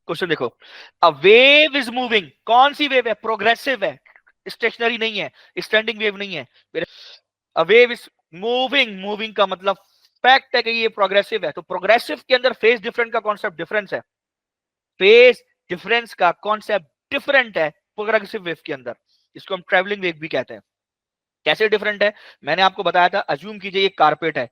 Question देखो, a wave is moving, कौन सी wave है? प्रोग्रेसिव है, स्टेशनरी नहीं है, स्टैंडिंग वेव नहीं है। A wave is moving, moving का मतलब फैक्ट है कि ये प्रोग्रेसिव है। तो प्रोग्रेसिव के अंदर फेज डिफरेंस का कॉन्सेप्ट डिफरेंस है, फेज डिफरेंस का कॉन्सेप्ट डिफरेंट है प्रोग्रेसिव वेव के अंदर। इसको हम ट्रेवलिंग वेव भी कहते हैं। कैसे डिफरेंट है? मैंने आपको बताया था, अज्यूम कीजिए ये कारपेट है,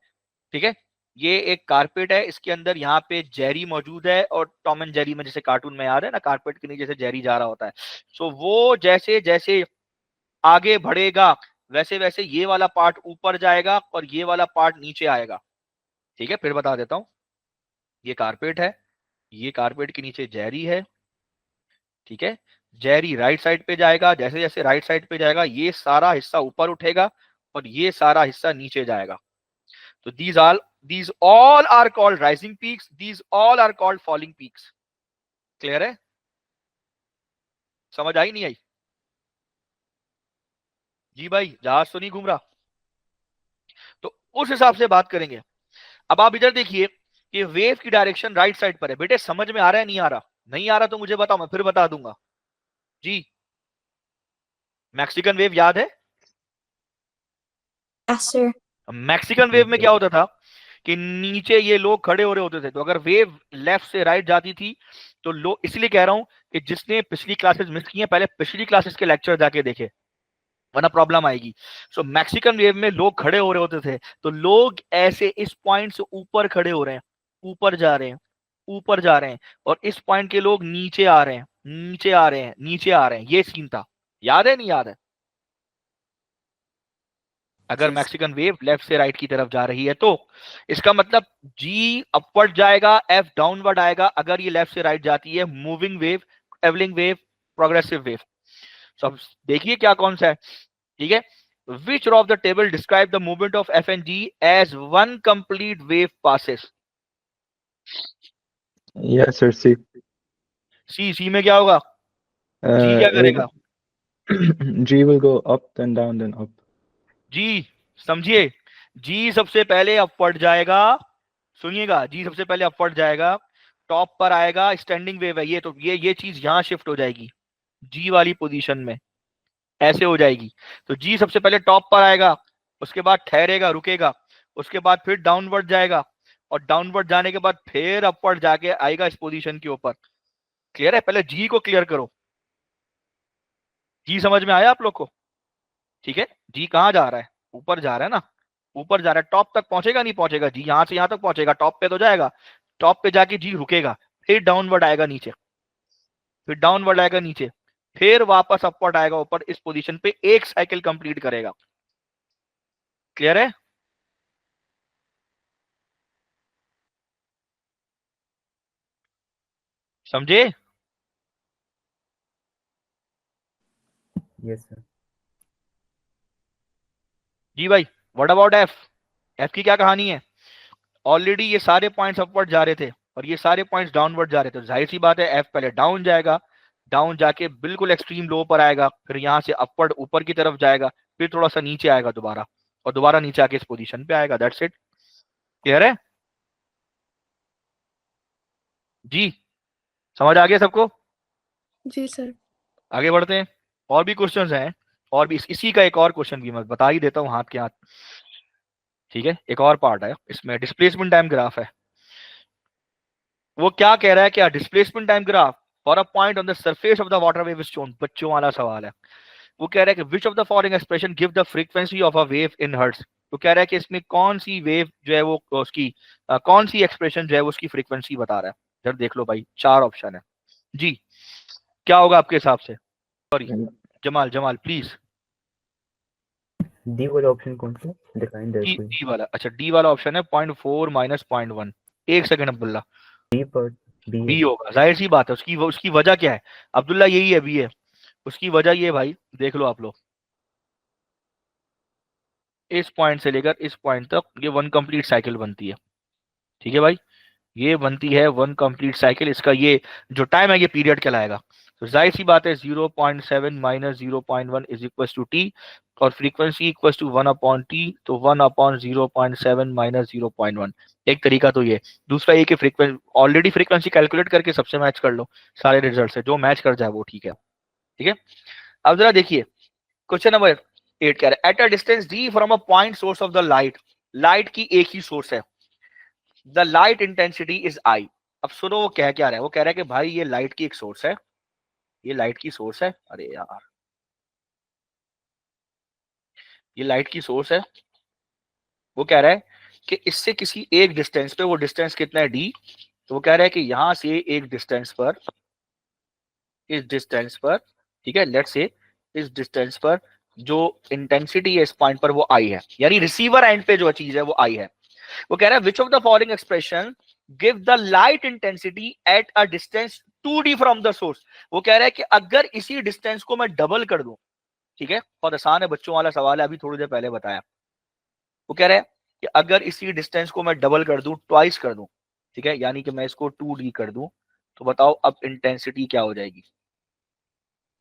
ठीक है, ये एक कारपेट है, इसके अंदर यहाँ पे जेरी मौजूद है, और टॉम एंड जेरी में जैसे कार्टून में याद है ना, कारपेट के नीचे से जेरी जा रहा होता है। सो वो जैसे जैसे आगे बढ़ेगा वैसे वैसे ये वाला पार्ट ऊपर जाएगा और ये वाला पार्ट नीचे आएगा। ठीक है, फिर बता देता हूं, ये कारपेट है, ये कारपेट के नीचे जेरी है, ठीक है, जेरी राइट साइड पे जाएगा, जैसे जैसे राइट साइड पे जाएगा ये सारा हिस्सा ऊपर उठेगा और ये सारा हिस्सा नीचे जाएगा। तो these all are called rising peaks, these all are called falling peaks। Clear है? समझ आई नहीं आई? जी भाई, जहाज तो नहीं घूम रहा? तो उस हिसाब से बात करेंगे। अब आप इधर देखिए कि वेव की डायरेक्शन राइट साइड पर है। बेटे समझ में आ रहा है नहीं आ रहा? नहीं आ रहा तो मुझे बताओ, मैं फिर बता दूंगा। जी, मैक्सिकन वेव याद है? Yes, sir. मैक्सिकन वेव में क्या होता था कि नीचे ये लोग खड़े हो रहे होते थे, तो अगर वेव लेफ्ट से राइट जाती थी तो लोग, इसलिए कह रहा हूं कि जिसने पिछली क्लासेस मिस की हैं पहले पिछली क्लासेस के लेक्चर जाके देखे, वरना प्रॉब्लम आएगी। सो मैक्सिकन वेव में लोग खड़े हो रहे होते थे, तो लोग ऐसे इस पॉइंट से ऊपर खड़े हो रहे हैं, ऊपर जा रहे हैं, ऊपर जा रहे हैं, और इस पॉइंट के लोग नीचे आ रहे हैं, नीचे आ रहे हैं, नीचे आ रहे हैं। ये सीन था, याद है नहीं याद है? अगर Yes. मैक्सिकन वेव लेफ्ट से राइट की तरफ जा रही है तो इसका मतलब जी अपवर्ड जाएगा, एफ डाउनवर्ड आएगा। अगर ये लेफ्ट से राइट जाती है, moving wave, travelling wave, progressive wave. सब देखिए क्या कौन सा है, ठीक है। Which of the table describe the movement of F and G as one complete wave passes? Yes, sir. See, C में क्या होगा? जी क्या करेगा? G will go up, then up. जी समझिए, जी सबसे पहले अपवर्ड जाएगा, सुनिएगा, जी सबसे पहले अपवर्ड जाएगा, टॉप पर आएगा, स्टैंडिंग वेव है ये, तो ये चीज यहां शिफ्ट हो जाएगी, जी वाली पोजीशन में ऐसे हो जाएगी। तो जी सबसे पहले टॉप पर आएगा, उसके बाद ठहरेगा, रुकेगा, उसके बाद फिर डाउनवर्ड जाएगा, और डाउनवर्ड जाने के बाद फिर अपवर्ड जाके आएगा इस पोजीशन के ऊपर। क्लियर है? पहले जी को क्लियर करो। जी समझ में आया आप लोग को? ठीक है, जी कहाँ जा रहा है? ऊपर जा रहा है ना, ऊपर जा रहा है, टॉप तक पहुंचेगा नहीं पहुंचेगा? जी यहां से यहां तक पहुंचेगा, टॉप पे तो जाएगा, टॉप पे जाके जी रुकेगा, फिर डाउनवर्ड आएगा नीचे, फिर डाउनवर्ड आएगा नीचे, फिर वापस अपवर्ड आएगा ऊपर, इस पोजीशन पे एक साइकिल कंप्लीट करेगा। क्लियर है? समझे? Yes, sir. जी भाई, व्हाट अबाउट एफ? एफ की क्या कहानी है? ऑलरेडी ये सारे पॉइंट्स अपवर्ड जा रहे थे और ये सारे पॉइंट्स डाउनवर्ड जा रहे थे, तो जाहिर सी बात है एफ पहले डाउन जाएगा, डाउन जाके बिल्कुल एक्सट्रीम लो पर आएगा, फिर यहां से अपवर्ड ऊपर की तरफ जाएगा, फिर थोड़ा सा नीचे आएगा दोबारा, और दोबारा नीचे आके इस पोजीशन पे आएगा। That's it. क्लियर है? जी समझ आ गया सबको? जी सर। आगे बढ़ते हैं, और भी क्वेश्चंस हैं, और भी इसी का एक और क्वेश्चन भी मैं बता ही देता हूँ हाथ के हाथ। ठीक है, एक और पार्ट है इसमें, डिस्प्लेसमेंट टाइम ग्राफ है। वो क्या कह रहा है, क्या displacement time graph for a point on the surface of the water wave is shown. बच्चों वाला सवाल है। वो कह रहा है कि विच of the following expression give the frequency of a wave in hertz. तो कह रहा है कि इसमें कौन सी वेव जो है वो उसकी कौन सी एक्सप्रेशन जो है वो उसकी फ्रीक्वेंसी बता रहा है। जरा देख लो भाई, चार ऑप्शन है जी, क्या होगा आपके हिसाब से? Sorry, Jamal Jamal please. D वाला ऑप्शन कौन सा? डिफाइन दैट कोई। डी वाला, अच्छा डी वाला ऑप्शन है 0.4 माइनस 0.1। एक सेकंड अब्दुल्ला, डी पर डी बी है। होगा, जाहिर सी बात है। उसकी वजह क्या है अब्दुल्ला? यही है, बी है। उसकी वजह ये भाई, देख लो आप लोग, इस पॉइंट से लेकर इस पॉइंट तक ये वन कंप्लीट साइकिल बनती है। ठीक है भाई, ये बनती है वन कंप्लीट साइकिल। इसका ये जो टाइम है ये पीरियड कहलाएगा। तो जाहिर सी बात है 0.7 minus 0.1 is equal to T, और frequency equal to 1 upon T, तो 1 अपॉन 0.7 माइनस 0.1। एक तरीका तो ये, दूसरा ये कि फ्रीक्वेंसी ऑलरेडी फ्रीक्वेंसी कैलकुलेट करके सबसे मैच कर लो, सारे रिजल्ट से जो मैच कर जाए वो ठीक है। ठीक है, अब जरा देखिए क्वेश्चन नंबर 8 कह रहा है eight a distance D from a point source of the light, light की एक ही सोर्स है, the light intensity is I. अब सुनो वो कह क्या रहा है, वो कह रहा है कि भाई ये लाइट की एक सोर्स है, ये लाइट की सोर्स है, अरे यार ये लाइट की सोर्स है, वो कह रहा है कि इससे किसी एक डिस्टेंस पे, वो डिस्टेंस कितना है डी, तो वो कह रहा है कि यहां से एक डिस्टेंस पर, इस डिस्टेंस पर, ठीक है, लेट्स से इस डिस्टेंस पर जो इंटेंसिटी है इस पॉइंट पर वो आई है, यानी रिसीवर एंड पे जो चीज है वो आई है। वो कह रहा है which of the following expression give the light intensity at a distance 2d from the source. वो कह रहा है कि अगर इसी डिस्टेंस को मैं डबल कर दूं, ठीक है, बहुत आसान है, बच्चों वाला सवाल है, अभी थोड़ी देर पहले बताया। वो कह रहा है कि अगर इसी डिस्टेंस को मैं डबल कर दूं, ट्वाइस कर दूं, ठीक है, यानी कि मैं इसको 2d कर दूं, तो बताओ अब इंटेंसिटी क्या हो जाएगी,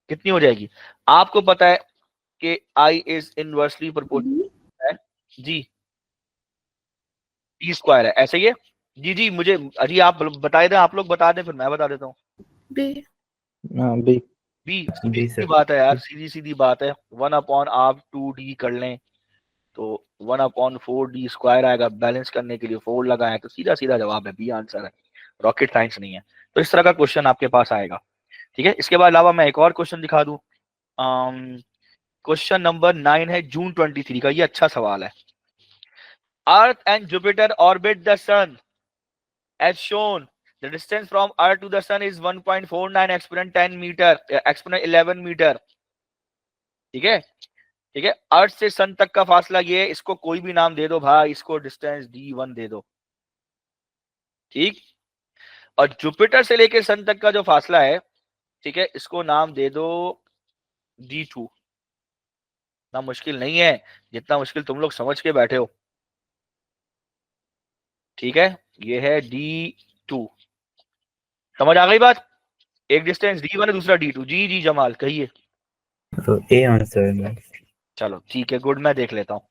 कितनी हो जाएगी। आपको पता है कि आई इज इनवर्सली प्रोपोर्शनल है जी, टी स्क्वायर है, ऐसे ही है जी। जी मुझे अजी आप बताए दें, आप लोग बता दें फिर मैं बता देता हूँ। बी। B. बी, बी सीधी सर। बात है यार, सीधी सीधी बात है, 1 अपॉन आप 2d कर लें तो 1 अपॉन 4d स्क्वायर आएगा, बैलेंस करने के लिए 4 लगाए, तो सीधा सीधा जवाब है, बी आंसर है, रॉकेट साइंस नहीं है। तो इस तरह का क्वेश्चन आपके पास आएगा। ठीक है, इसके बाद अलावा मैं एक और क्वेश्चन दिखा दूं। क्वेश्चन नंबर 9 है जून 23 का, ये अच्छा सवाल है। Earth and Jupiter orbit the sun as shown, the distance from earth to the sun is 1.49 exponent 10 meter, exponent 11 metre. ठीक है, ठीक है, अर्थ से सन तक का फासला ये है, इसको कोई भी नाम दे दो भाई, इसको डिस्टेंस d1 दे दो, ठीक। और जुपिटर से लेकर सन तक का जो फासला है, ठीक है, इसको नाम दे दो d2। ना मुश्किल नहीं है, जितना मुश्किल तुम लोग समझ के बैठे हो। ठीक है, ये है d2, समझ आ गई बात। एक डिस्टेंस d1 है, दूसरा d2। जी जी जमाल कहिए। तो ए आंसर है मैम। चलो ठीक है, गुड, मैं देख लेता हूँ,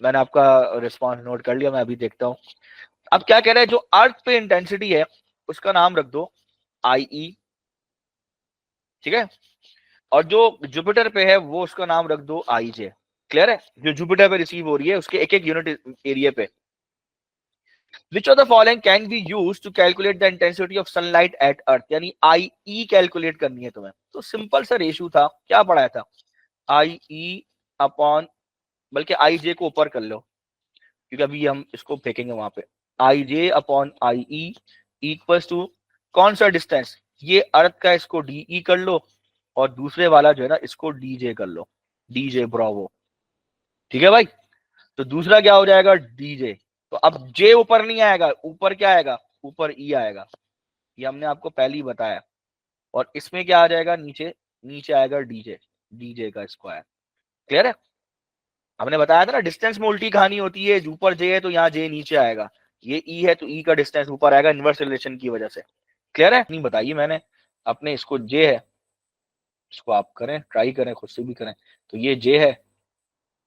मैंने आपका रिस्पॉन्स नोट कर लिया, मैं अभी देखता हूँ। अब क्या कह रहा है, जो अर्थ पे इंटेंसिटी है उसका नाम रख दो IE, ठीक है, और जो जुपिटर पे है वो उसका नाम रख दो IJ। क्लियर है, जो जुपिटर पे रिसीव हो रही है उसके एक एक यूनिट एरिया पे। Which of the following can be used to calculate the intensity of sunlight at earth, यानी IE कैलकुलेट करनी है तुम्हें। तो सिंपल सा रेशियो था, क्या पढ़ाया था, IE अपॉन, बल्कि IJ को ऊपर कर लो क्योंकि अभी हम इसको फेंकेंगे वहां पे, IJ upon IE equals to कौन सा डिस्टेंस, ये अर्थ का, इसको DE कर लो, और दूसरे वाला जो है ना इसको DJ कर लो, DJ ब्रावो। ठीक है भाई, तो दूसरा क्या हो जाएगा DJ। तो अब J ऊपर नहीं आएगा, ऊपर क्या आएगा, ऊपर E आएगा, ये हमने आपको पहले ही बताया। और इसमें क्या आ जाएगा, नीचे, नीचे आएगा DJ, DJ का स्क्वायर। क्लियर है, हमने बताया था ना डिस्टेंस में उल्टी कहानी होती है, ऊपर जे है तो यहाँ जे नीचे आएगा, ये ई है तो ई का डिस्टेंस ऊपर आएगा, इनवर्स रिलेशन की वजह से। क्लियर है, नहीं बताइए मैंने अपने, इसको जे है, इसको आप करें, ट्राई करें, खुद से भी करें। तो ये जे है,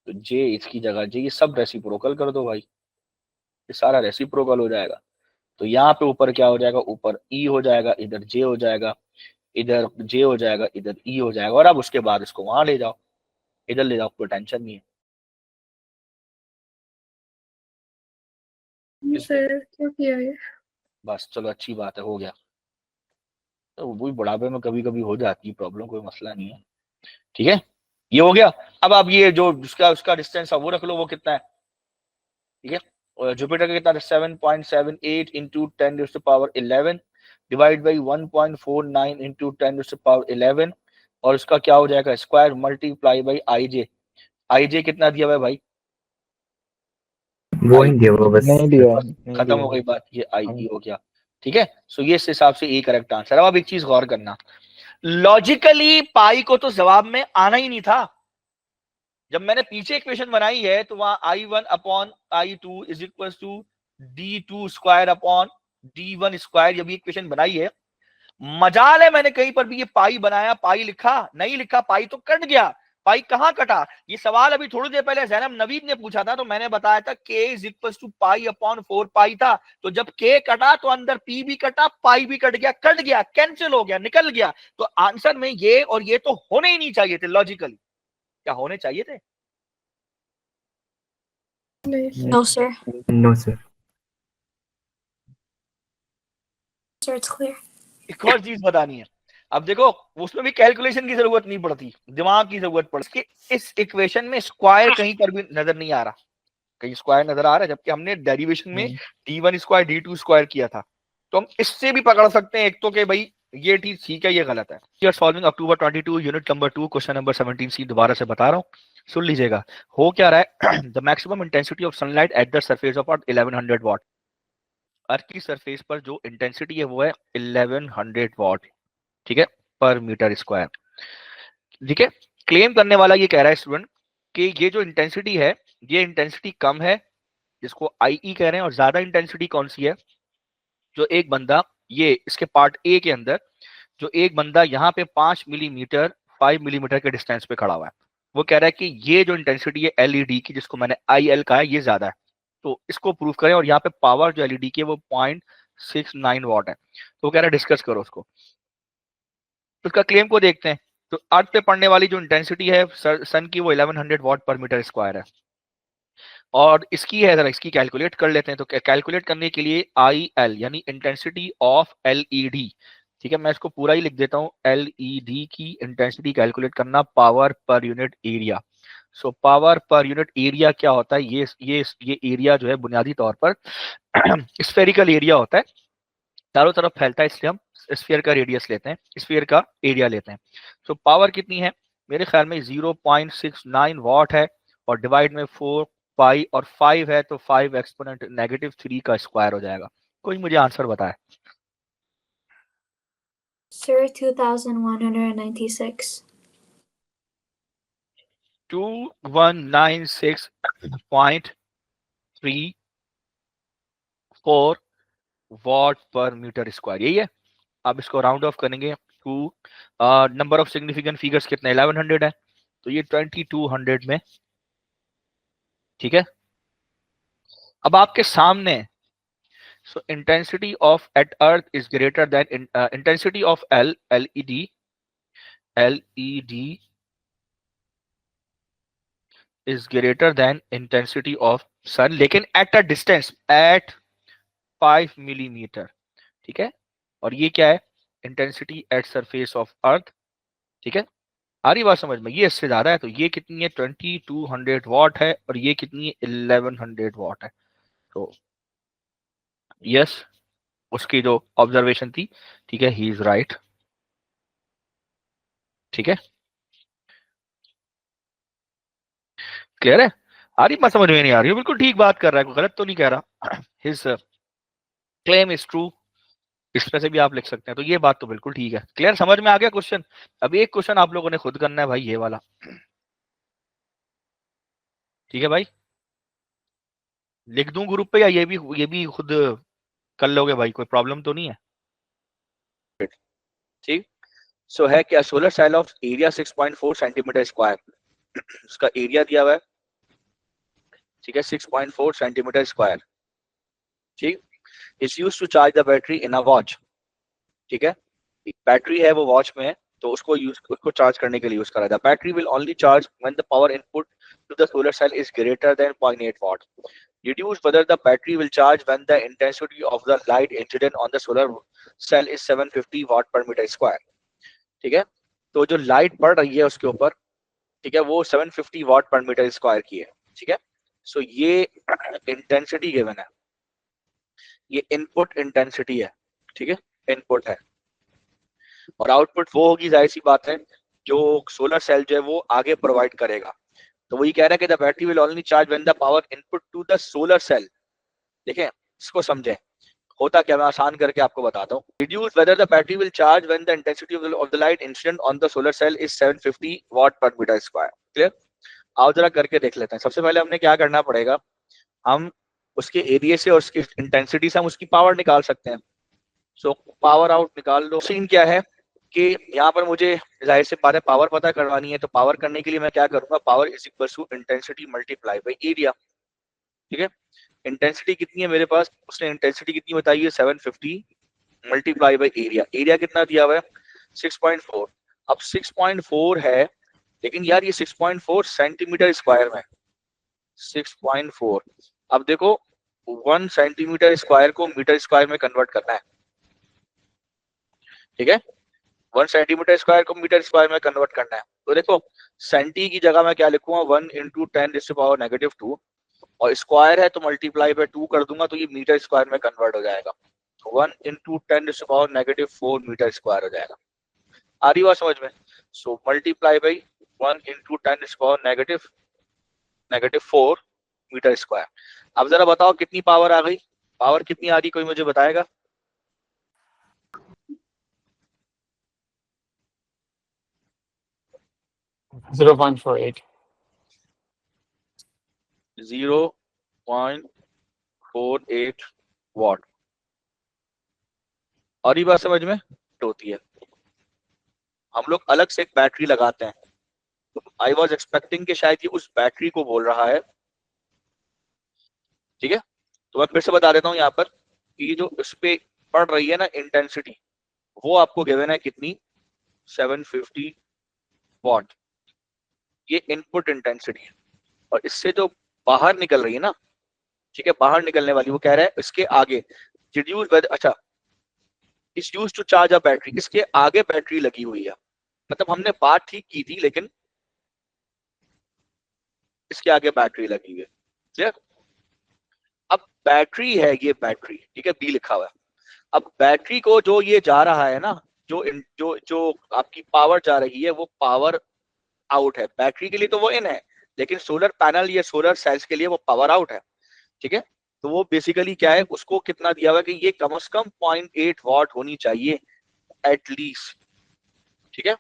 तो जे इसकी जगह जे, ये सब रेसिप्रोकल कर दो भाई, ये सारा रेसिप्रोकल हो जाएगा। तो यहाँ पे ऊपर क्या हो जाएगा, ऊपर ई हो जाएगा, इधर जे हो जाएगा, इधर जे हो जाएगा, इधर ई हो जाएगा, और अब उसके बाद इसको वहां ले जाओ, इधर ले जाओ, कोई टेंशन नहीं है। सर क्या किया है? बस चलो अच्छी बात है, हो गया। तो वही बुढ़ापे में कभी कभी हो जाती है प्रॉब्लम, कोई मसला नहीं है। ठीक है, ये हो गया। अब आप ये जो उसका उसका डिस्टेंस है वो रख लो, वो कितना है, ठीक है, और जुपिटर का कितना, 7.78 इंटू 10⁻11 डिवाइड बाई 1.49 इंटू 10⁻11, और उसका क्या हो जाएगा, square multiply by IJ। IJ कितना दिया हुआ है भाई, वो ही दिया हुआ बस। नहीं दिया, बस नहीं खत्म दिया। हो गई बात, ये IE हो गया। ठीक है, सो ये इस हिसाब से ए करेक्ट आंसर। अब एक चीज गौर करना, लॉजिकली पाई को तो जवाब में आना ही नहीं था। जब मैंने पीछे इक्वेशन बनाई है तो वहां I1 upon I2 is equal to D2 square upon D1 square, जब इक्वेशन बनाई है मजाल है मैंने कहीं पर भी ये पाई बनाया, पाई लिखा नहीं लिखा, पाई तो कट गया। पाई कहां कटा? ये सवाल अभी थोड़ी देर पहले जैनब नवीद ने पूछा था, तो मैंने बताया था k is equal to pi upon 4 pi था। तो जब k कटा तो अंदर p भी कटा, पाई भी कट गया, कैंसिल हो गया, निकल गया। तो आंसर में ये और ये तो होने ही नहीं चाहिए थे लॉजिकली। क्या होने चाहिए थे? नहीं No, sir. No, sir. Sir, it's clear. एक और चीज बतानी है। अब देखो उसमें भी कैलकुलेशन की जरूरत नहीं पड़ती, दिमाग की जरूरत पड़ती है। इस इक्वेशन में स्क्वायर कहीं पर भी नजर नहीं आ रहा, कहीं स्क्वायर नजर आ रहा है, जबकि हमने डेरिवेशन में d1 स्क्वायर d2 स्क्वायर किया था। तो हम इससे भी पकड़ सकते हैं एक तो कि भाई ये ठीक है, ये गलत है। We are solving October 22 unit number 2 question number 17 C. दोबारा से बता रहा हूँ, सुन लीजिएगा। हो क्या रहा है? The maximum intensity of sunlight at the surface of earth 1100 watt. Earth की सरफेस पर जो इंटेंसिटी है वो है 1100 वॉट, ठीक है, पर मीटर स्क्वायर। ठीक है, क्लेम करने वाला ये कह रहा है स्टूडेंट कि ये जो इंटेंसिटी है, ये इंटेंसिटी कम है, जिसको IE कह रहे हैं, और ज्यादा इंटेंसिटी कौन सी है? जो एक बंदा, ये इसके पार्ट ए के अंदर जो एक बंदा यहाँ पे 5 मिलीमीटर के डिस्टेंस पे खड़ा हुआ है, वो कह रहा है कि ये जो इंटेंसिटी है LED की, जिसको मैंने IL कहा है, ये ज्यादा है। तो इसको प्रूव करें, और यहाँ पे पावर जो LED की है वो 0.69 वॉट है। तो वो कह रहा है डिस्कस करो उसको। तो उसका क्लेम को देखते हैं। तो अर्थ पे पड़ने वाली जो इंटेंसिटी है सन की, वो 1100 वॉट पर मीटर स्क्वायर है, और इसकी है, जरा इसकी कैलकुलेट कर लेते हैं। तो कैलकुलेट करने के लिए IL यानी इंटेंसिटी ऑफ LED, ठीक है, मैं इसको पूरा ही लिख देता हूँ। LED की इंटेंसिटी कैलकुलेट करना, power per unit area. So power per unit area क्या होता है? ये एरिया जो है बुनियादी तौर पर स्फेरिकल एरिया होता है, चारों तरफ फैलता है, इसलिए हम स्फीयर का रेडियस लेते हैं, स्फीयर का एरिया लेते हैं। सो पावर कितनी है? मेरे ख्याल में 0.69 वॉट है, और डिवाइड में 4 पाई और 5 है, तो 5 एक्सपोनेंट -3 का स्क्वायर हो जाएगा। कोई मुझे आंसर बताए। Sir, 2196. 2196.34 watt per metre square, यही है। आप इसको राउंड ऑफ करेंगे to, number of significant figures कितने? 1100 है, तो ये 2200 में, ठीक है। अब आपके सामने, so intensity of at earth is greater than intensity of LED is greater than intensity of sun, लेकिन at a distance at 5 millimetre, ठीक है। और ये क्या है? इंटेंसिटी एट सरफेस ऑफ अर्थ, ठीक है। आ रही बात समझ में? ये इससे ज्यादा है, तो ये कितनी है? 2200 वॉट है, और ये कितनी है? 1100 वॉट है। तो यस, उसकी जो ऑब्जर्वेशन थी, ठीक है, ही इज राइट, ठीक है। क्लियर है? आ रही बात समझ में? नहीं आ रही? बिल्कुल ठीक बात कर रहा है, कोई गलत तो नहीं कह रहा। हिज क्लेम इज ट्रू, इस तरह से भी आप लिख सकते हैं। तो ये बात तो बिल्कुल ठीक है। क्लियर? समझ में आ गया क्वेश्चन? अब एक क्वेश्चन आप लोगों ने खुद करना है भाई, ये वाला, ठीक है भाई। लिख दूं ग्रुप पे, या ये भी खुद कर लोगे भाई? कोई प्रॉब्लम तो नहीं है? ठीक। सो है क्या? Solar cell of area 6.4 centimetre square, उसका एरिया दिया हुआ है, ठीक है, 6.4 सेंटीमीटर स्क्वायर, ठीक। Is used to charge the battery in a watch, ठीक है। बैटरी है वो वॉच में है, तो उसको चार्ज करने के लिए यूज करा था। Battery will only charge when the power input to the solar cell is greater than 0.8 watt. Deduce whether the battery will charge when the intensity of the light incident on the solar cell is 750 watt per meter square, ठीक है। तो जो light पड़ रही है उसके ऊपर, ठीक है, वो 750 वाट पर मीटर स्क्वायर की है, ठीक है। सो ये इंटेंसिटी गिवन है, ये इनपुट इंटेंसिटी है, ठीक है, इनपुट है। और आउटपुट वो होगी, जाहिर सी बात है, जो सोलर सेल जो है वो आगे प्रोवाइड करेगा। तो वही कह रहा है कि the battery will only charge when the power input to the solar cell. देखें, इसको समझें, होता क्या, मैं आसान करके आपको बताता हूँ। Reduce whether the battery will charge when the intensity of the light incident on the solar cell is 750 watt per meter square. Clear? आओ जरा करके देख लेते हैं। सबसे पहले हमने क्या करना पड़ेगा, हम उसके एरिया से और उसकी इंटेंसिटी से हम उसकी पावर निकाल सकते हैं। सो पावर आउट निकाल लो। सीन क्या है कि यहाँ पर मुझे जाहिर सी बात है पावर पता करवानी है, तो पावर करने के लिए मैं क्या करूंगा, power is equal to intensity multiply by area. ठीक है, इंटेंसिटी कितनी है मेरे पास, उसने इंटेंसिटी कितनी बताई है 750 मल्टीप्लाई बाई एरिया। एरिया कितना दिया हुआ है 6.4। अब 6.4 है, लेकिन यार ये 6.4 सेंटीमीटर स्क्वायर में 6.4। अब देखो 1 सेंटीमीटर स्क्वायर को मीटर स्क्वायर में कन्वर्ट करना है। ठीक है, 1 सेंटीमीटर स्क्वायर को मीटर स्क्वायर में कन्वर्ट करना है। तो देखो सेंटी की जगह मैं क्या लिखूंगा 1 इंटू 10⁻⁻², और स्क्वायर है तो मल्टीप्लाई बाय 2 कर दूंगा, तो ये मीटर स्क्वायर में कन्वर्ट हो जाएगा। 1 इंटू 10⁻⁻4 मीटर स्क्वायर हो जाएगा। आ रही बात समझ में? So multiply by 1 into 10⁻⁻4 metre square. अब जरा बताओ कितनी पावर आ गई, पावर कितनी आ रही, कोई मुझे बताएगा? Zero point 0.48. 0.48 वॉट। और ये बात समझ में होती है। हम लोग अलग से एक बैटरी लगाते हैं, आई वॉज एक्सपेक्टिंग कि शायद ये उस बैटरी को बोल रहा है। ठीक है, तो मैं फिर से बता देता हूँ यहाँ पर कि ये जो इस पे पड़ रही है ना इंटेंसिटी, वो आपको गिवन है कितनी 750 वॉट। ये इनपुट इंटेंसिटी है, और इससे जो बाहर निकल रही है ना, ठीक है, बाहर निकलने वाली, वो कह रहा है इसके आगे रिड्यूस बाय, अच्छा इस use to charge a battery, इसके आगे बैटरी लगी हुई है। मतलब हमने बात ठीक की थी, लेकिन इसके आगे बैटरी लगी हुई है। क्लियर? अब बैटरी है ये बैटरी, ठीक है, बी लिखा हुआ है। अब बैटरी को जो ये जा रहा है ना, जो जो जो आपकी पावर जा रही है, वो पावर आउट है। बैटरी के लिए तो वो इन है, लेकिन सोलर पैनल या सोलर सेल्स के लिए वो पावर आउट है। ठीक है, तो वो बेसिकली क्या है, उसको कितना दिया हुआ है कि ये कम से कम 0.8 वॉट होनी चाहिए एटलीस्ट। ठीक है,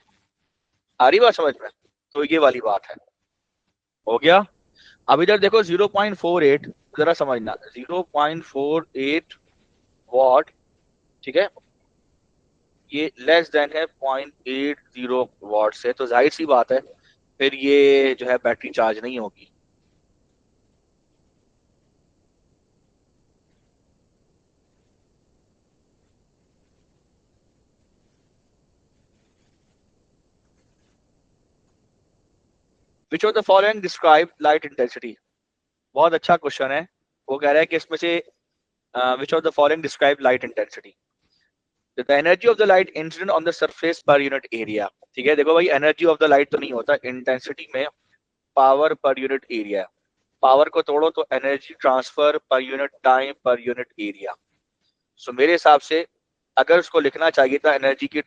आ रही बात समझ में? तो ये वाली बात है, हो गया। अब इधर देखो 0.48, जरा समझना 0.48 वॉट, ठीक है, ये लेस देन है 0.80 वॉट से, तो जाहिर सी बात है फिर ये जो है बैटरी चार्ज नहीं होगी। विच of the following describe light intensity? बहुत अच्छा क्वेश्चन है। वो कह रहा है कि इसमें से विच of the following describe light intensity? The energy of the light incident on the surface per unit area. ठीक है, देखो भाई एनर्जी ऑफ द लाइट तो नहीं होता, इंटेंसिटी में power per unit area. Power को तोड़ो तो energy transfer per unit time per unit area. So मेरे हिसाब से अगर उसको लिखना चाहिए था एनर्जी की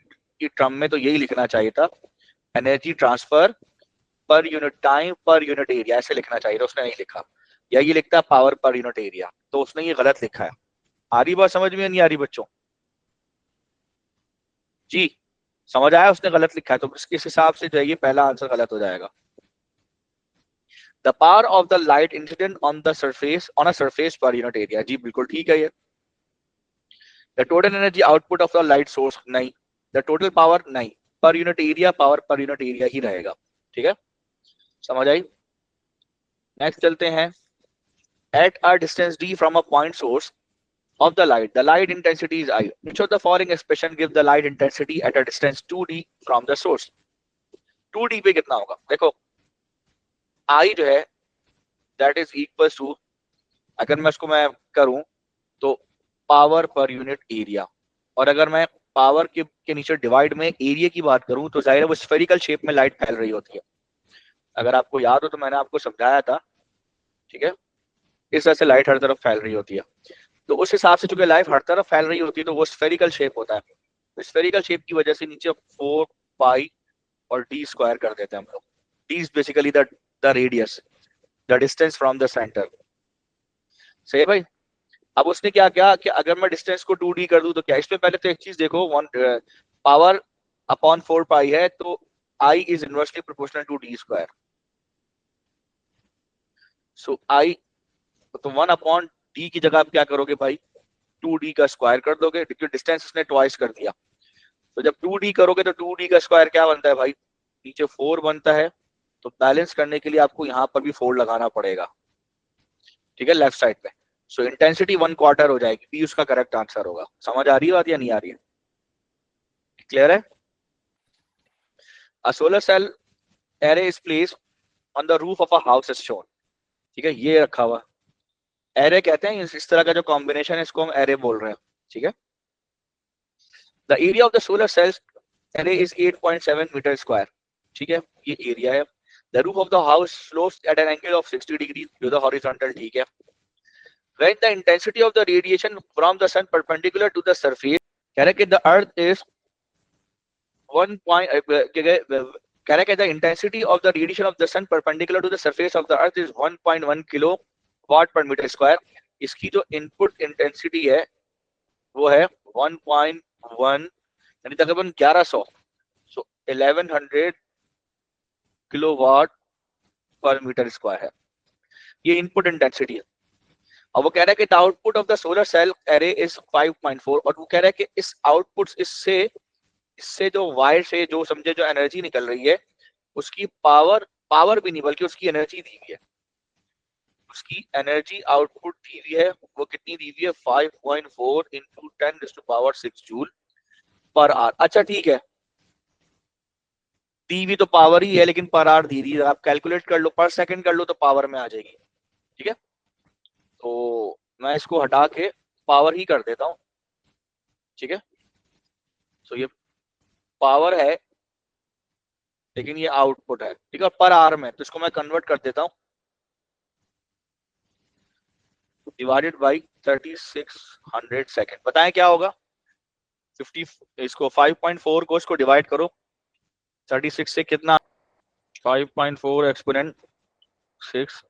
टर्म में, तो यही लिखना चाहिए था, energy transfer per unit time per unit area, ऐसे लिखना चाहिए था। उसने नहीं लिखा, या ये लिखता पावर पर यूनिट एरिया, तो उसने ये गलत लिखा है। आ रही बात समझ में नहीं आ रही बच्चों? जी समझ आया, उसने गलत लिखा है, तो इस हिसाब से जो है ये पहला आंसर गलत हो जाएगा। The power of the light incident on the surface on a surface per unit area. जी बिल्कुल ठीक है ये। The total energy output of the light source, नहीं। द टोटल पावर, नहीं। Per unit area, power per unit area ही रहेगा। ठीक है, समझ आई? नेक्स्ट चलते हैं। At a distance d from a point source of the light intensity is I. Which of the following expression give the light intensity at a distance 2d from the source? 2d पे कितना होगा? देखो I जो है that is equals to, अगर मैं इसको मैं करूं तो पावर पर यूनिट एरिया, और अगर मैं पावर के नीचे डिवाइड में एरिया की बात करूं तो जाहिर है वो स्फेरिकल शेप में लाइट फैल रही होती है। अगर आपको याद हो तो मैंने आपको समझाया था। ठीक है, इस तरह से लाइट हर तरफ फैल रही होती है, तो उस हिसाब से चूंकि लाइट हर तरफ फैल रही होती है तो वो स्फेरिकल शेप होता है। स्फेरिकल शेप की वजह से नीचे 4 पाई और डी स्क्वायर कर देते हैं हम लोग। D is basically the radius, the distance from the centre. सही है भाई? अब उसने क्या किया कि अगर मैं डिस्टेंस को 2d कर दूं तो क्या, इसमें पहले तो एक चीज देखो, पावर अपॉन 4 पाई है, तो I is inversely proportional to d square. So I, तो 1 अपॉन डी की जगह आप क्या करोगे भाई, 2d का स्क्वायर कर दोगे, क्योंकि डिस्टेंस इसने ट्वाइस कर दिया। तो जब 2d करोगे तो 2d का स्क्वायर क्या बनता है भाई, नीचे 4 बनता है। तो बैलेंस करने के लिए आपको यहाँ पर भी 4 लगाना पड़ेगा, ठीक है, लेफ्ट साइड पे। सो इंटेंसिटी 1/4 हो जाएगी, बी उसका करेक्ट आंसर होगा। समझ आ रही है बात या नहीं आ रही है? क्लियर है? A solar cell array is placed on the roof of a house is shown. ठीक है, ये रखा हुआ एरे कहते हैं, इस तरह का जो कॉम्बिनेशन है इसको हम एरे बोल रहे हैं। ठीक है, the area of the solar cells array is 8.7 metre square. ठीक है, ये एरिया है। The roof of the house slopes at an angle of 60 degree to the horizontal. ठीक है, when the intensity of the radiation from the sun perpendicular to the surface, कह रहा है कि the earth is 1 point, कह रहा है कि the intensity of the radiation of the sun perpendicular to the surface of the earth is 1.1 kilowatt per meter square। इसकी जो input intensity है वो है 1.1 यानी तकरीबन 1100, so 1100 kilowatt per metre square है, ये इनपुट इंटेंसिटी है। और वो कह रहा है कि the output of the solar cell array is 5.4, और वो कह रहा है कि इस आउटपुट इससे जो वायर से जो समझे जो एनर्जी निकल रही है उसकी पावर भी नहीं बल्कि उसकी एनर्जी दी हुई है। उसकी एनर्जी आउटपुट दी हुई है, वो कितनी दी हुई है, 5.4 इंटू 10⁻⁶ जूल पर आवर। अच्छा ठीक है, दी हुई तो पावर ही है लेकिन पर आवर दी है, आप कैलकुलेट कर लो, पर सेकंड कर लो तो पावर में आ जाएगी। ठीक है, तो मैं इसको हटा के पावर ही कर देता हूं। ठीक है, तो ये पावर है लेकिन ये आउटपुट है। ठीक है, पर आवर में, तो इसको मैं कन्वर्ट कर देता हूं, डिवाइडेड बाई 3600 सेकेंड। बताएं क्या होगा, 50, इसको 5.4 को इसको डिवाइड करो 36 से, कितना, 5.4 exponent 6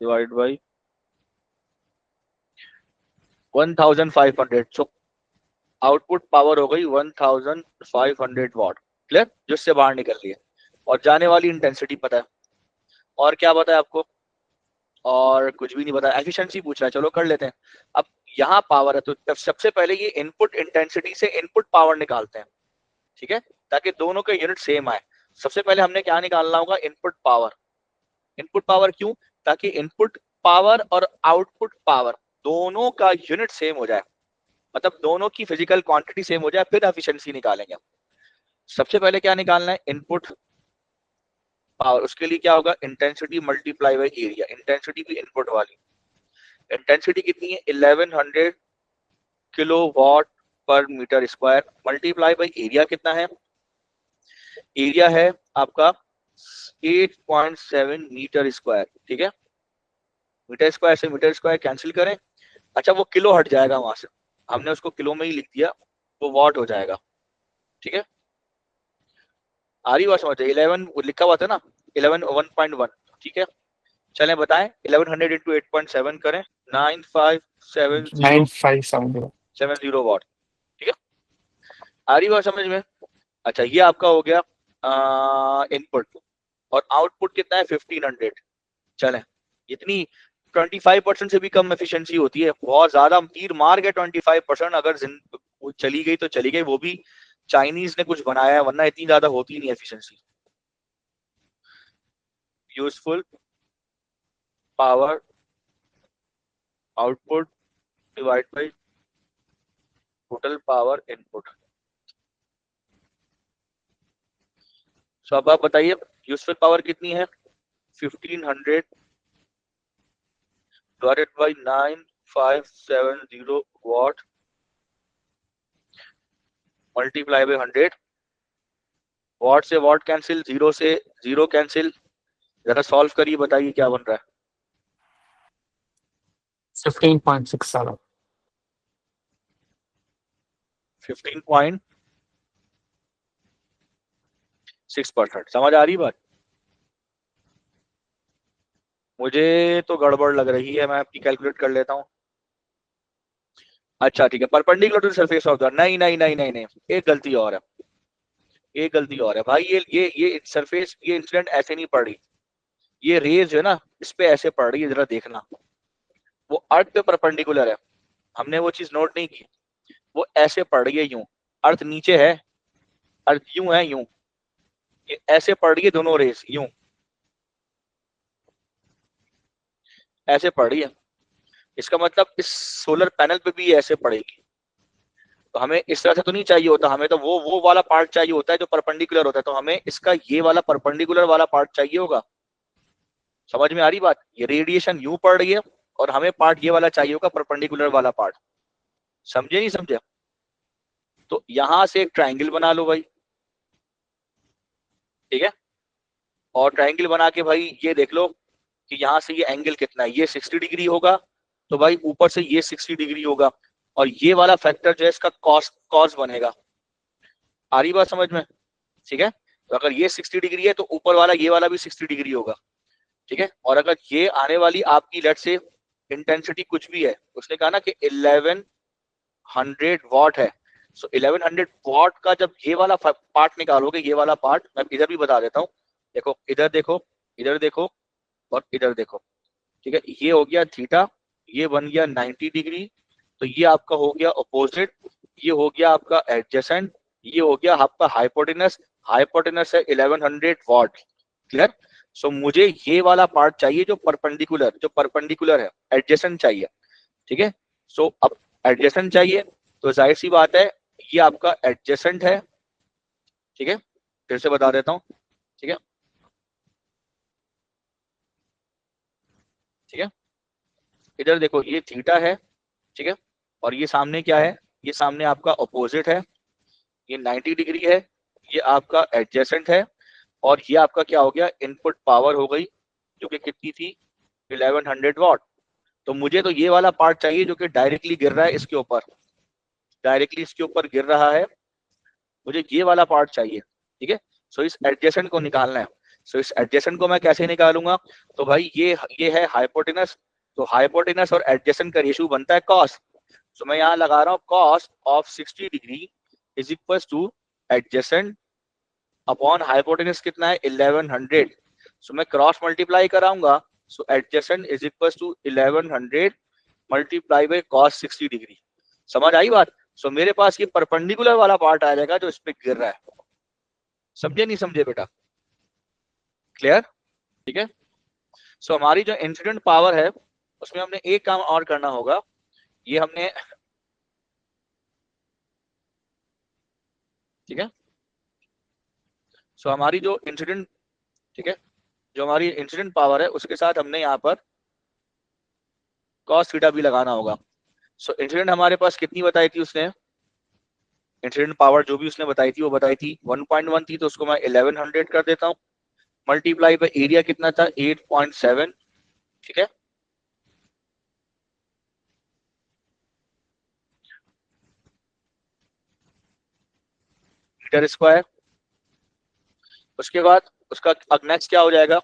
divide by 1500। So output power हो गई 1500 वाट। क्लियर, जिससे बाहर निकल रही है, और जाने वाली इंटेंसिटी पता है। और क्या पता है आपको, और कुछ भी नहीं पता, एफिशिएंसी पूछ रहा है, चलो कर लेते हैं। अब यहाँ पावर है तो सबसे पहले ये इनपुट इंटेंसिटी से इनपुट पावर निकालते हैं। ठीक है, ताकि दोनों के यूनिट सेम आए। सबसे पहले हमने क्या निकालना होगा, इनपुट पावर। इनपुट पावर क्यों, ताकि इनपुट पावर और आउटपुट पावर दोनों का यूनिट सेम हो जाए, मतलब दोनों की फिजिकल क्वांटिटी सेम हो जाए, फिर एफिशिएंसी निकालेंगे। सबसे पहले क्या निकालना है, इनपुट पावर। उसके लिए क्या होगा, intensity multiply by area. Intensity भी इनपुट वाली, इंटेंसिटी कितनी है, 1100 kilowatt per metre square, multiply by area कितना है, एरिया है आपका 8.7 मीटर स्क्वायर। ठीक है, मीटर स्क्वायर से मीटर स्क्वायर कैंसिल करें। अच्छा, वो किलो हट जाएगा वहां से, हमने उसको किलो में ही लिख दिया, वो वॉट हो जाएगा। ठीक है, आ रही बात समझ, 11 लिखा हुआ था ना, 11 1.1। ठीक है, चलें बताएं, 1100 इंटू 8.7 करें, 9570 वाट। ठीक है, आ रही बात समझ में? अच्छा, ये आपका हो गया इनपुट, और आउटपुट कितना है 1500। चलें, इतनी 25% से भी कम एफिशिएंसी होती है, बहुत ज्यादा तीर मार के 25%, अगर चली गई तो चली गई, वो भी चाइनीज ने कुछ बनाया है, वरना इतनी ज्यादा होती नहीं efficiency. Useful power output divide by total power input. So अब आप बताइए यूजफुल पावर कितनी है, 1500 divided by 9570 watt multiply by 100। Watt से वाट कैंसिल, जीरो से जीरो कैंसिल। जरा सॉल्व करिए, बताइए क्या बन रहा है। 15.67। 15.6%। समझ आ रही बात? मुझे तो गड़बड़ लग रही है, मैं आपकी कैलकुलेट कर लेता हूं। अच्छा ठीक है, perpendicular to surface of the, नहीं नहीं नहीं नहीं नहीं, एक गलती और है, एक गलती और है भाई। ये सरफेस, ये इंसिडेंट ऐसे नहीं पड़ रही, ये रेज है ना, इस पे ऐसे पड़ रही है, जरा देखना। वो अर्थ पे परपेंडिकुलर है, हमने वो चीज नोट नहीं की, वो ऐसे पड़ रही है यूं, अर्थ नीचे है, अर्थ यूं है, यूं, ये ऐसे पड़ रही है दोनों रेस यूं, ऐसे पड़ रही है। इसका मतलब इस सोलर पैनल पे भी ऐसे पड़ेगी। तो हमें इस तरह से तो नहीं चाहिए होता, हमें तो वो वाला पार्ट चाहिए होता है जो परपेंडिकुलर होता है, तो हमें इसका ये वाला परपेंडिकुलर वाला पार्ट चाहिए होगा। समझ में आ रही बात? ये रेडिएशन यूं पड़ रही है और हमें पार्ट ये वाला चाहिए होगा, परपेंडिकुलर वाला पार्ट। समझे नहीं समझे? तो यहां से एक ट्राइंगल बना लो भाई, ठीक है, और ट्राइंगल बना के भाई ये देख लो कि यहाँ से ये एंगल कितना है, ये 60 डिग्री होगा, तो भाई ऊपर से ये 60 डिग्री होगा, और ये वाला फैक्टर जो है इसका कॉस बनेगा। आ रही बात समझ में? ठीक है, तो अगर ये 60 डिग्री है तो ऊपर वाला ये वाला भी 60 डिग्री होगा, ठीक है। और अगर ये आने वाली आपकी लेट से इंटेंसिटी कुछ भी है, उसने कहा ना कि 1100 वॉट है, सो 1100 वॉट का जब ये वाला पार्ट निकालोगे, ये वाला पार्ट मैं इधर भी बता देता हूँ, देखो इधर देखो, इधर देखो और इधर देखो, ठीक है, ये हो गया थीटा, ये बन गया 90 डिग्री, तो ये आपका हो गया अपोजिट, ये हो गया आपका एडजेसेंट, ये हो गया आपका हाइपोटेनस, हाइपोटेनस है 1100 वॉट। क्लियर? सो मुझे ये वाला पार्ट चाहिए जो परपेंडिकुलर है, एडजेसेंट चाहिए, ठीक है। सो अब एडजेसेंट चाहिए तो जाहिर सी बात है ये आपका एडजेसेंट है, ठीक है, फिर से बता देता हूँ, ठीक है, ठीक है, इधर देखो ये थीटा है, ठीक है, और ये सामने क्या है, ये सामने आपका अपोजिट है, ये 90 डिग्री है, ये आपका एडजेसेंट है, और ये आपका क्या हो गया, इनपुट पावर हो गई जो कि कितनी थी, 1100 वॉट। तो मुझे तो ये वाला पार्ट चाहिए जो कि डायरेक्टली गिर रहा है इसके ऊपर, डायरेक्टली इसके ऊपर गिर रहा है, मुझे ये वाला पार्ट चाहिए, ठीक है। सो इस एडजेसेंट को निकालना है। सो इस एडजेसेंट को मैं कैसे निकालूंगा, तो भाई ये है हाइपोटेनस, तो हाइपोटेनस और एडजेसेंट का रेशियो बनता है कॉस। सो मैं यहाँ लगा रहा हूँ cos of 60 degree is equal to adjacent upon hypotenuse कितना है 1100। सो मैं क्रॉस मल्टीप्लाई कराऊंगा, so adjacent is equal to 1100 multiply by cos 60 degree. समझ आई बात? सो मेरे पास ये परपेंडिकुलर वाला पार्ट आ जाएगा जो इस पे गिर रहा है। समझे नहीं समझे बेटा? क्लियर? ठीक है। सो हमारी जो इंसिडेंट पावर है उसमें हमने एक काम और करना होगा, ये हमने, ठीक है, सो हमारी जो इंसिडेंट, ठीक है, जो हमारी इंसिडेंट पावर है उसके साथ हमने यहाँ पर कॉस थीटा भी लगाना होगा। सो इंसिडेंट हमारे पास कितनी बताई थी उसने, इंसिडेंट पावर जो भी उसने बताई थी वो बताई थी 1.1 थी, तो उसको मैं 1100 कर देता हूँ, मल्टीप्लाई बाय एरिया कितना था 8.7, ठीक है, मीटर स्क्वायर। उसके बाद उसका अब नेक्स्ट क्या हो जाएगा,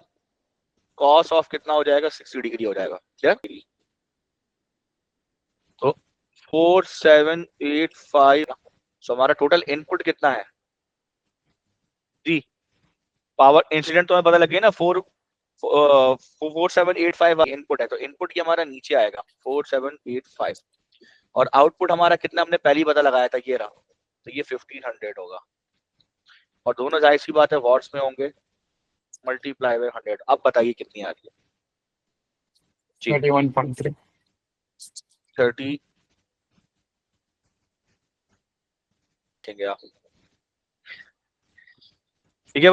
कॉस ऑफ कितना हो जाएगा 60 डिग्री हो जाएगा। क्लियर? तो 4785, सो हमारा टोटल इनपुट कितना है जी, पावर इंसिडेंट तो हमें पता लग गया ना, 4785 इनपुट है, तो इनपुट ये हमारा नीचे आएगा 4785, और आउटपुट हमारा कितना हमने पहले ही पता लगाया था, ये रहा, तो ये 1500 होगा, और दोनों जाहिर सी बात है वॉट्स में होंगे, मल्टीप्लाई बाय 100। अब बताइए कितनी आ रही है जी? 31.3. 30 देखेंगे आप।